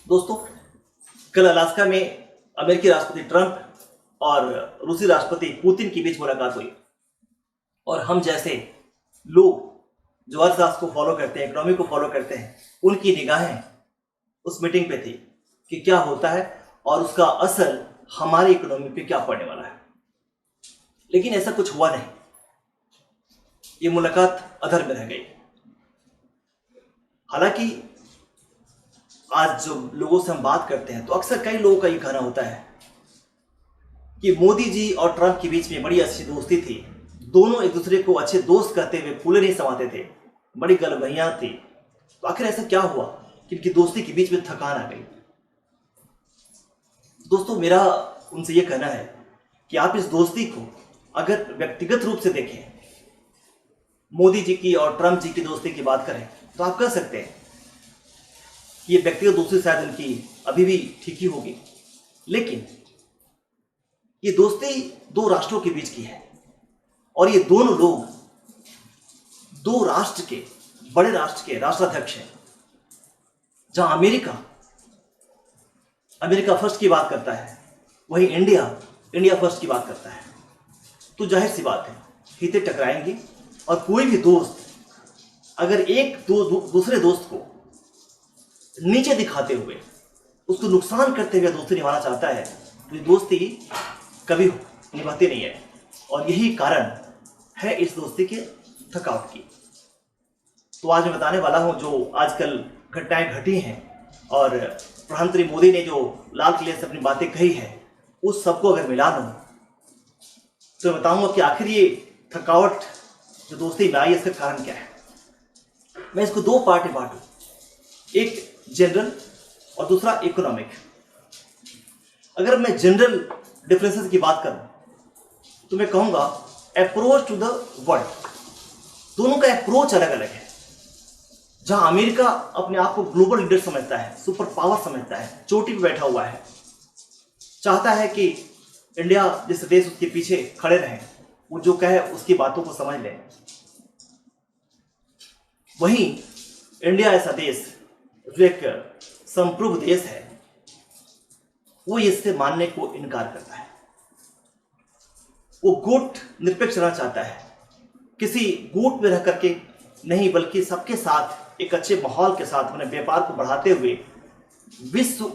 दोस्तों, कल अलास्का में अमेरिकी राष्ट्रपति ट्रंप और रूसी राष्ट्रपति पुतिन के बीच मुलाकात हुई और हम जैसे लोग जो अर्थशास्त्र को फॉलो करते हैं, इकोनॉमी को फॉलो करते हैं, उनकी निगाहें उस मीटिंग पे थी कि क्या होता है और उसका असर हमारी इकोनॉमी पे क्या पड़ने वाला है। लेकिन ऐसा कुछ हुआ नहीं, ये मुलाकात अधर में रह गई। हालांकि आज जो लोगों से हम बात करते हैं तो अक्सर कई लोगों का ये कहना होता है कि मोदी जी और ट्रंप के बीच में बड़ी अच्छी दोस्ती थी, दोनों एक दूसरे को अच्छे दोस्त कहते हुए फूले नहीं समाते थे, बड़ी गलबहियां थी। तो आखिर ऐसा क्या हुआ कि इनकी दोस्ती के बीच में थकान आ गई। दोस्तों, मेरा उनसे ये कहना है कि आप इस दोस्ती को अगर व्यक्तिगत रूप से देखें, मोदी जी की और ट्रंप जी की दोस्ती की बात करें तो आप कह सकते हैं कि ये व्यक्तिगत दोस्ती शायद उनकी अभी भी ठीक ही होगी, लेकिन ये दोस्ती दो राष्ट्रों के बीच की है और ये दोनों लोग दो राष्ट्र के, बड़े राष्ट्र के राष्ट्राध्यक्ष हैं। जहां अमेरिका फर्स्ट की बात करता है, वहीं इंडिया फर्स्ट की बात करता है। तो जाहिर सी बात है, हितें टकराएंगी और कोई भी दोस्त अगर एक दूसरे दोस्त को नीचे दिखाते हुए, उसको नुकसान करते हुए दोस्ती निभाना चाहता है तो ये दोस्ती कभी निभाती नहीं है और यही कारण है इस दोस्ती के थकावट की। तो आज मैं बताने वाला हूं जो आजकल घटनाएं घटी हैं और प्रधानमंत्री मोदी ने जो लाल किले से अपनी बातें कही है, उस सबको अगर मिला लूं तो मैं बताऊंगा कि आखिर ये थकावट जो दोस्ती में आई, इसका कारण क्या है। मैं इसको दो पार्ट में बांटूं, एक जनरल और दूसरा इकोनॉमिक। अगर मैं जनरल डिफरेंसेस की बात करूं तो मैं कहूंगा अप्रोच टू द वर्ल्ड। दोनों का अप्रोच अलग अलग है। जहां अमेरिका अपने आप को ग्लोबल लीडर समझता है, सुपर पावर समझता है, चोटी पे बैठा हुआ है, चाहता है कि इंडिया जैसे देश उसके पीछे खड़े रहें, वो जो कहे उसकी बातों को समझ लें। वहीं इंडिया ऐसा देश जो एक संप्रभु देश है, वो इससे मानने को इनकार करता है। वो गुट निरपेक्ष रहना चाहता है, किसी गुट में रह करके नहीं, बल्कि सबके साथ एक अच्छे माहौल के साथ अपने व्यापार को बढ़ाते हुए विश्व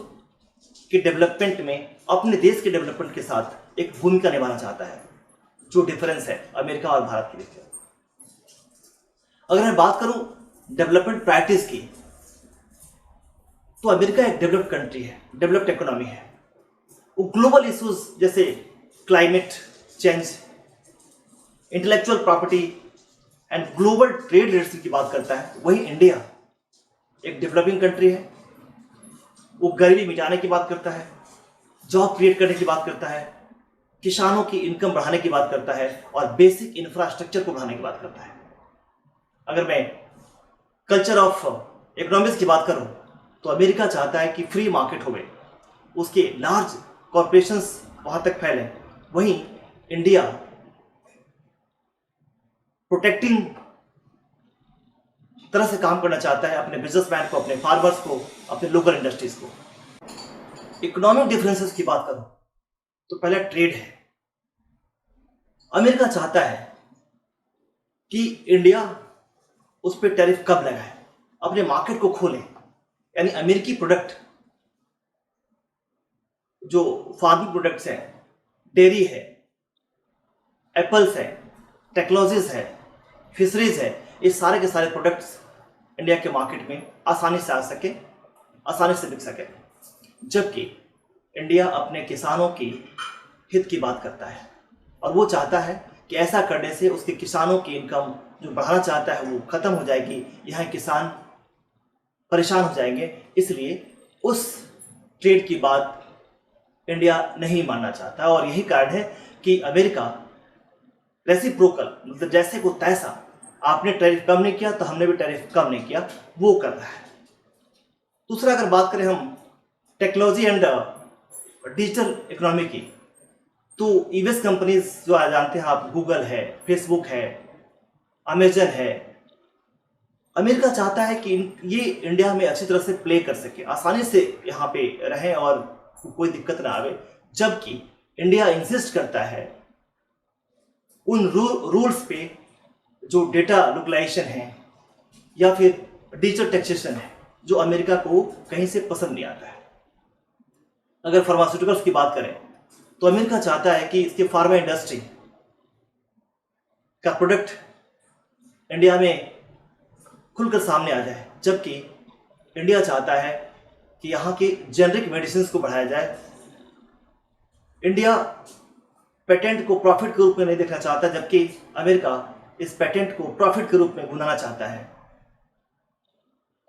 के डेवलपमेंट में, अपने देश के डेवलपमेंट के साथ एक भूमिका निभाना चाहता है। जो डिफरेंस है अमेरिका और भारत के बीच। अगर मैं बात करूं डेवलपमेंट प्रैक्टिस की, तो अमेरिका एक डेवलप्ड कंट्री है, डेवलप्ड इकोनॉमी है। वो ग्लोबल इश्यूज जैसे climate change, intellectual property and global trade leadership की बात करता है। वहीं इंडिया एक डेवलपिंग कंट्री है। वो गरीबी मिटाने की बात करता है, जॉब क्रिएट करने की बात करता है, किसानों की इनकम बढ़ाने की बात करता है और बेसिक इंफ्रास्ट्रक्चर को बढ़ाने की बात करता है। अगर मैं कल्चर ऑफ इकोनॉमिक्स की बात करूं तो अमेरिका चाहता है कि फ्री मार्केट होवे, उसके लार्ज कॉरपोरेशंस वहां तक फैलें। वहीं इंडिया प्रोटेक्टिंग तरह से काम करना चाहता है, अपने बिजनेसमैन को, अपने फार्मर्स को, अपने लोकल इंडस्ट्रीज को। इकोनॉमिक डिफरेंसेस की बात करूं तो पहला ट्रेड है। अमेरिका चाहता है कि इंडिया उस पर टैरिफ कब लगाए, अपने मार्केट को खोले, यानी अमेरिकी प्रोडक्ट जो फार्मिंग प्रोडक्ट्स हैं, डेयरी है, एप्पल्स है, टेक्नोलॉजीज है, फिशरीज है, ये सारे के सारे प्रोडक्ट्स इंडिया के मार्केट में आसानी से आ सके, आसानी से बिक सके। जबकि इंडिया अपने किसानों की हित की बात करता है और वो चाहता है कि ऐसा करने से उसके किसानों की इनकम जो बढ़ाना चाहता है वो खत्म हो जाएगी, यहाँ किसान परेशान हो जाएंगे। इसलिए उस ट्रेड की बात इंडिया नहीं मानना चाहता और यही कारण है कि अमेरिका रेसिप्रोकल, मतलब जैसे को तैसा, आपने टैरिफ कम नहीं किया तो हमने भी टैरिफ कम नहीं किया, वो कर रहा है। दूसरा, अगर बात करें हम टेक्नोलॉजी एंड डिजिटल इकोनॉमी की, तो यूएस कंपनीज जो जानते हैं आप, गूगल है, फेसबुक है, अमेजन है, अमेरिका चाहता है कि ये इंडिया में अच्छी तरह से प्ले कर सके, आसानी से यहाँ पे रहें और कोई दिक्कत ना आवे, जबकि इंडिया इंसिस्ट करता है उन रूल्स पे जो डेटा लोकलाइजेशन है या फिर डिजिटल टैक्सेशन है, जो अमेरिका को कहीं से पसंद नहीं आता है। अगर फार्मास्यूटिकल्स की बात करें तो अमेरिका चाहता है कि इसके फार्मा इंडस्ट्री का प्रोडक्ट इंडिया में खुलकर सामने आ जाए, जबकि इंडिया चाहता है कि यहाँ के जेनरिक मेडिसिन को बढ़ाया जाए। इंडिया पेटेंट को प्रॉफिट के रूप में नहीं देखना चाहता, जबकि अमेरिका इस पेटेंट को प्रॉफिट के रूप में भुनाना चाहता है।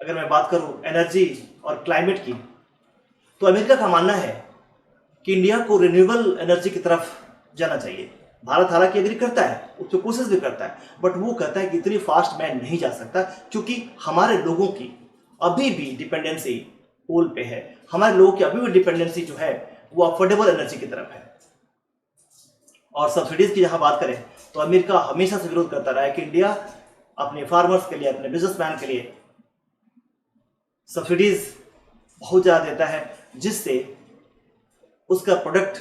अगर मैं बात करूं एनर्जी और क्लाइमेट की, तो अमेरिका का मानना है कि इंडिया को रिन्यूएबल एनर्जी की तरफ जाना चाहिए। भारत हालांकि एग्री करता है, उस पर कोशिश भी करता है, बट वो कहता है कि इतनी फास्ट मैं नहीं जा सकता, क्योंकि हमारे लोगों की अभी भी डिपेंडेंसी कोल पे है। हमारे लोगों की अभी भी डिपेंडेंसी जो है वो अफोर्डेबल एनर्जी की तरफ है। और सब्सिडीज की जहां बात करें तो अमेरिका हमेशा से विरोध करता रहा है कि इंडिया अपने फार्मर्स के लिए, अपने बिजनेसमैन के लिए सब्सिडीज बहुत ज़्यादा देता है, जिससे उसका प्रोडक्ट,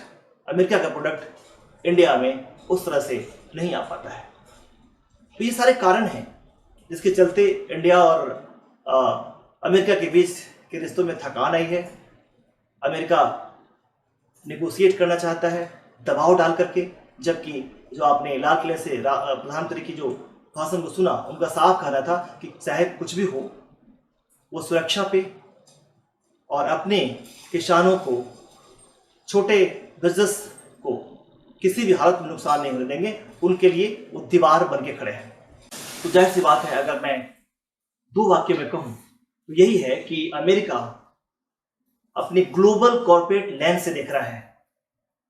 अमेरिका का प्रोडक्ट इंडिया में उस तरह से नहीं आ पाता है। तो ये सारे कारण हैं जिसके चलते इंडिया और अमेरिका के बीच के रिश्तों में थकान आई है। अमेरिका निगोशिएट करना चाहता है दबाव डाल करके, जबकि जो आपने लाल किले से प्रधानमंत्री की जो भाषण को सुना, उनका साफ कहना था कि चाहे कुछ भी हो, वो सुरक्षा पे और अपने किसानों को, छोटे बिजनेस को किसी भी हालत में नुकसान नहीं होने देंगे। उनके लिए वो दीवार बन के खड़े हैं। तो जाहिर सी बात है, अगर मैं दो वाक्य में कहूं तो यही है कि अमेरिका अपनी ग्लोबल कॉर्पोरेट लेंस से देख रहा है,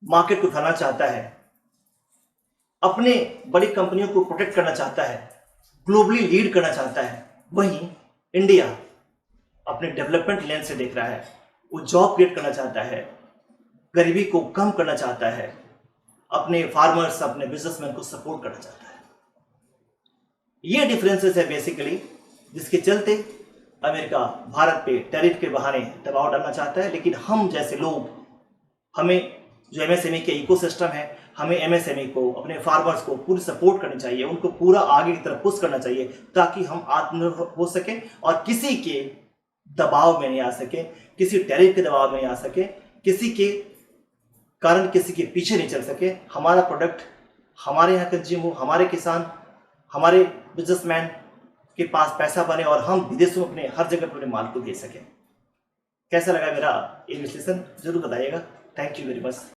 मार्केट को उठाना चाहता है, अपने बड़ी कंपनियों को प्रोटेक्ट करना चाहता है, ग्लोबली लीड करना चाहता है। वहीं इंडिया अपने डेवलपमेंट लेंस से देख रहा है, वो जॉब क्रिएट करना चाहता है, गरीबी को कम करना चाहता है, अपने फार्मर्स, अपने बिजनेसमैन को सपोर्ट करना चाहता है। ये डिफरेंसेस है बेसिकली, जिसके चलते अमेरिका भारत पे टैरिफ के बहाने दबाव डालना चाहता है। लेकिन हम जैसे लोग, हमें जो एमएसएमई के इकोसिस्टम है, हमें एमएसएमई को, अपने फार्मर्स को पूरी सपोर्ट करनी चाहिए, उनको पूरा आगे की तरफ पुश करना चाहिए, ताकि हम आत्मनिर्भर हो सके और किसी के दबाव में नहीं आ सके, किसी टैरिफ के दबाव में नहीं आ सके, किसी के कारण किसी के पीछे नहीं चल सके। हमारा प्रोडक्ट हमारे यहाँ कंज्यूम हो, हमारे किसान, हमारे बिजनेसमैन के पास पैसा बने और हम विदेशों में अपने हर जगह अपने माल को दे सकें। कैसा लगा मेरा ये विश्लेषण, जरूर बताइएगा। Thank you very much.